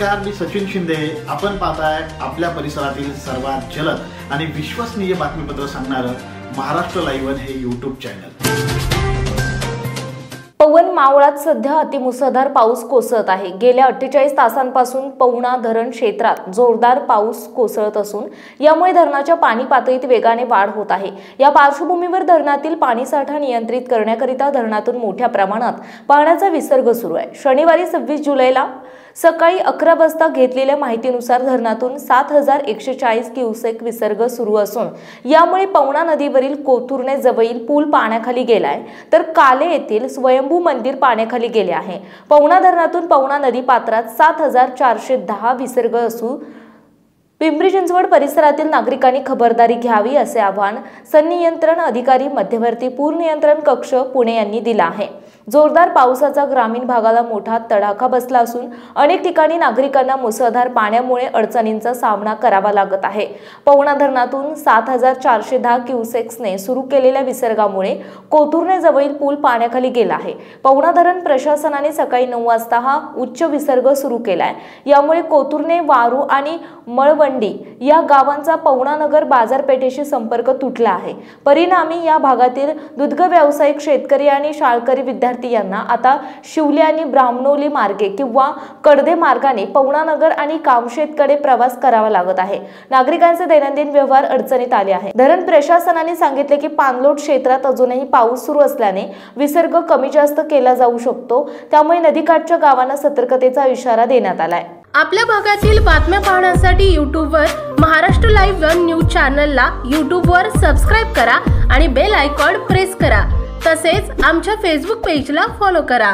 नमस्कार, मी सचिन शिंदे। आपण पाहताय आपल्या परिसरातील सर्वात जलद आणि विश्वसनीय बातमीपत्र सांगणारं महाराष्ट्र लाईव्ह हे यूट्यूब चॅनल। पवन मावळात सध्या अतिमुसळधार पाऊस कोसळत आहे। गेल्या 48 तासांपासून पवना धरण क्षेत्रात जोरदार पाऊस कोसळत असून यामुळे धरणाच्या पाणी पातळीत वेगाने वाढ होत आहे। या पार्श्वभूमीवर धरणातील पाणीसाठा नियंत्रित करण्याकरिता धरणातून मोठ्या प्रमाणात पाण्याचा विसर्ग सुरू आहे। शनिवारी 26 जुलैला सकाळी 11 वाजता घेतलेल्या माहितीनुसार धरणातून 7140 क्युसेक विसर्ग सुरू असून यामुळे पवना नदीवरील कोथुर्णे जवळील पूल पाण्याखाली गेलाय, तर काले येथील स्वयंभू मंदिर पाण्याखाली गेले आहे। पवना धरणातून पवना नदी पात्रात 7410 विसर्ग असून पिंपरी चिंचवड परिसरातील नागरिकांनी खबरदारी घ्यावी असे आवाहन संनियंत्रण अधिकारी मध्यवर्ती पूर नियंत्रण कक्ष पुणे यांनी दिला आहे। जोरदार पावसाचा ग्रामीण भागाला मोठा तडाखा बसला असून अनेक ठिकाणी नागरिकांना मुसळधार पाण्यामुळे अडचणींचा सामना करावा लागत आहे। पवना धरणातून 7410 क्युसेक्सने सुरू केलेल्या विसर्गामुळे कोथुर्णे जवळील पूल पाण्याखाली गेला आहे। पवना धरण प्रशासनाने सकाळी 9 वाजता हा उच्च विसर्ग सुरू केलाय। यामुळे कोथुर्णे, वारू आणि मळवंडी या गावांचा पवना नगर बाजारपेठेशी संपर्क तुटला आहे। परिणामी या भागातील दुग्ध व्यावसायिक शेतकरी आणि शाळकरी विद्यार्थी यांना आता शिवली आणि ब्राह्मणोली मार्गे किंवा कडदे मार्गाने पवना नगर आणि कामशेतकडे प्रवास करावा लागत आहे। नागरिकांचे दैनंदिन व्यवहार अडचणीत आले आहे। धरण प्रशासनाने सांगितले की पाणलोट क्षेत्रात अजूनही पाऊस सुरू असल्याने विसर्ग कमी जास्त केला जाऊ शकतो, त्यामुळे नदीकाठच्या गावांना सतर्कतेचा इशारा देण्यात आलाय। आपल्या भागातील बातम्या पाहण्यासाठी यूट्यूबवर महाराष्ट्र लाईव्ह न्यूज चॅनलला यूट्यूबवर सबस्क्राइब करा आणि बेल आयकॉन प्रेस करा। तसेच आमच्या फेसबुक पेजला फॉलो करा।